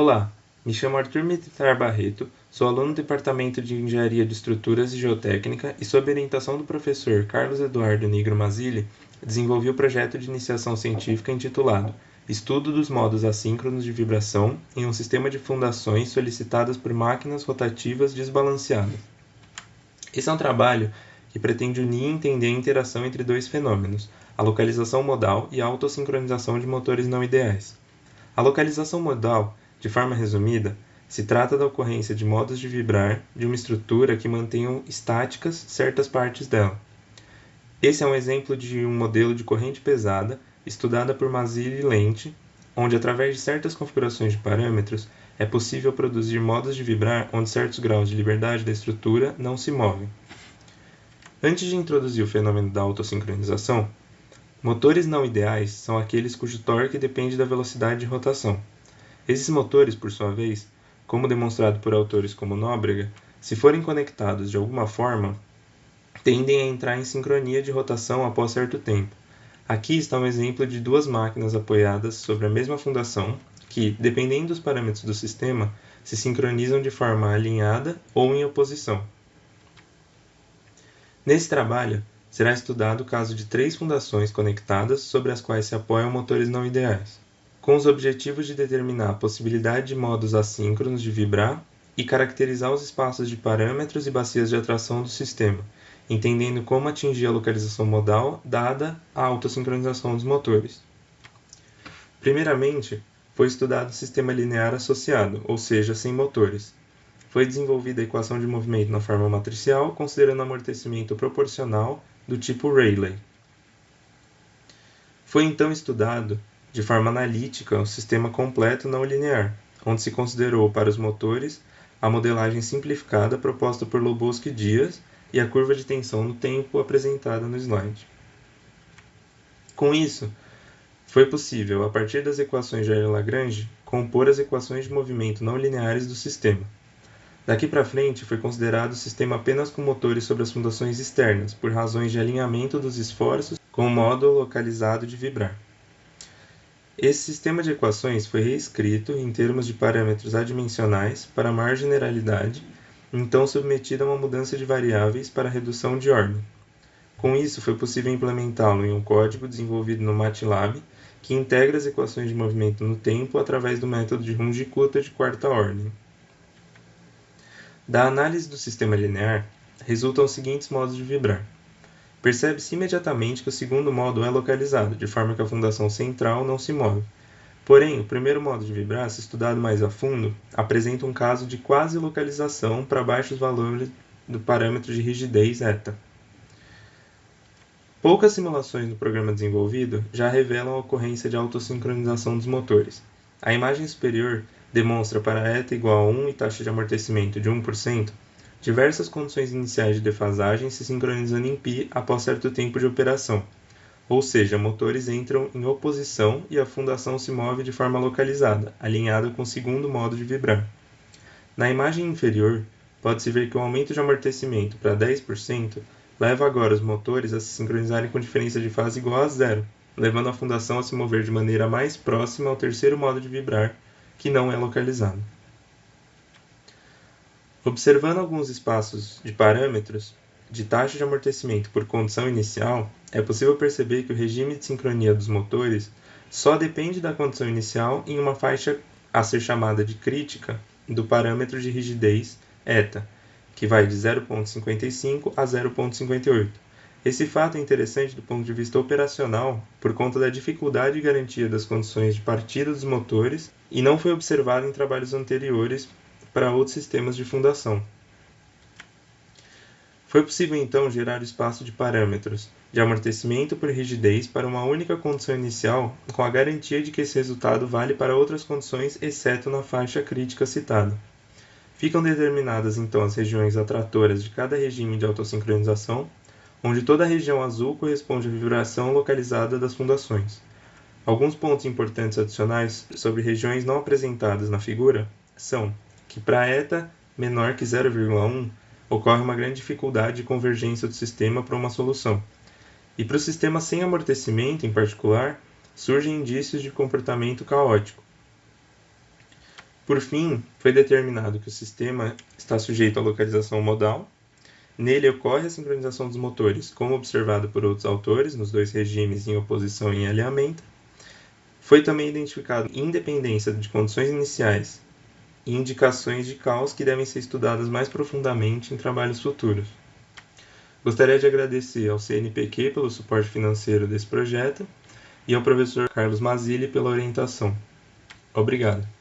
Olá, me chamo Arthur Militar Barreto, sou aluno do Departamento de Engenharia de Estruturas e Geotécnica e, sob orientação do professor Carlos Eduardo Nigro Mazzilli, desenvolvi o projeto de iniciação científica intitulado Estudo dos modos assíncronos de vibração em um sistema de fundações solicitadas por máquinas rotativas desbalanceadas. Esse é um trabalho que pretende unir e entender a interação entre dois fenômenos, a localização modal e a autossincronização de motores não ideais. A localização modal, de forma resumida, se trata da ocorrência de modos de vibrar de uma estrutura que mantenham estáticas certas partes dela. Esse é um exemplo de um modelo de corrente pesada estudada por Mazzilli e Lente, onde, através de certas configurações de parâmetros, é possível produzir modos de vibrar onde certos graus de liberdade da estrutura não se movem. Antes de introduzir o fenômeno da autossincronização, motores não ideais são aqueles cujo torque depende da velocidade de rotação. Esses motores, por sua vez, como demonstrado por autores como Nóbrega, se forem conectados de alguma forma, tendem a entrar em sincronia de rotação após certo tempo. Aqui está um exemplo de duas máquinas apoiadas sobre a mesma fundação que, dependendo dos parâmetros do sistema, se sincronizam de forma alinhada ou em oposição. Nesse trabalho, será estudado o caso de 3 fundações conectadas sobre as quais se apoiam motores não ideais, com os objetivos de determinar a possibilidade de modos assíncronos de vibrar e caracterizar os espaços de parâmetros e bacias de atração do sistema, entendendo como atingir a localização modal dada a autossincronização dos motores. Primeiramente, foi estudado o sistema linear associado, ou seja, sem motores. Foi desenvolvida a equação de movimento na forma matricial, considerando amortecimento proporcional do tipo Rayleigh. Foi então estudado, de forma analítica, o sistema completo não linear, onde se considerou para os motores a modelagem simplificada proposta por Lobowski Dias e a curva de tensão no tempo apresentada no slide. Com isso, foi possível, a partir das equações de Euler-Lagrange, compor as equações de movimento não lineares do sistema. Daqui para frente, foi considerado o sistema apenas com motores sobre as fundações externas, por razões de alinhamento dos esforços com o modo localizado de vibrar. Esse sistema de equações foi reescrito em termos de parâmetros adimensionais para maior generalidade, então submetido a uma mudança de variáveis para redução de ordem. Com isso, foi possível implementá-lo em um código desenvolvido no MATLAB, que integra as equações de movimento no tempo através do método de Runge-Kutta de quarta ordem. Da análise do sistema linear, resultam os seguintes modos de vibrar. Percebe-se imediatamente que o segundo modo é localizado, de forma que a fundação central não se move. Porém, o primeiro modo de vibrar, se estudado mais a fundo, apresenta um caso de quase localização para baixos valores do parâmetro de rigidez eta. Poucas simulações no programa desenvolvido já revelam a ocorrência de autossincronização dos motores. A imagem superior demonstra para eta igual a 1 e taxa de amortecimento de 1%, diversas condições iniciais de defasagem se sincronizando em π após certo tempo de operação, ou seja, motores entram em oposição e a fundação se move de forma localizada, alinhada com o segundo modo de vibrar. Na imagem inferior, pode-se ver que o aumento de amortecimento para 10% leva agora os motores a se sincronizarem com diferença de fase igual a zero, levando a fundação a se mover de maneira mais próxima ao terceiro modo de vibrar, que não é localizado. Observando alguns espaços de parâmetros de taxa de amortecimento por condição inicial, é possível perceber que o regime de sincronia dos motores só depende da condição inicial em uma faixa a ser chamada de crítica do parâmetro de rigidez eta, que vai de 0,55 a 0,58. Esse fato é interessante do ponto de vista operacional por conta da dificuldade de garantia das condições de partida dos motores e não foi observado em trabalhos anteriores para outros sistemas de fundação. Foi possível então gerar o espaço de parâmetros de amortecimento por rigidez para uma única condição inicial, com a garantia de que esse resultado vale para outras condições, exceto na faixa crítica citada. Ficam determinadas então as regiões atratoras de cada regime de autossincronização, onde toda a região azul corresponde à vibração localizada das fundações. Alguns pontos importantes adicionais sobre regiões não apresentadas na figura são que para eta menor que 0,1 ocorre uma grande dificuldade de convergência do sistema para uma solução, e para o sistema sem amortecimento, em particular, surgem indícios de comportamento caótico. Por fim, foi determinado que o sistema está sujeito à localização modal. Nele ocorre a sincronização dos motores, como observado por outros autores, nos dois regimes em oposição e em alinhamento. Foi também identificado independência de condições iniciais e indicações de caos que devem ser estudadas mais profundamente em trabalhos futuros. Gostaria de agradecer ao CNPq pelo suporte financeiro desse projeto e ao professor Carlos Mazzilli pela orientação. Obrigado.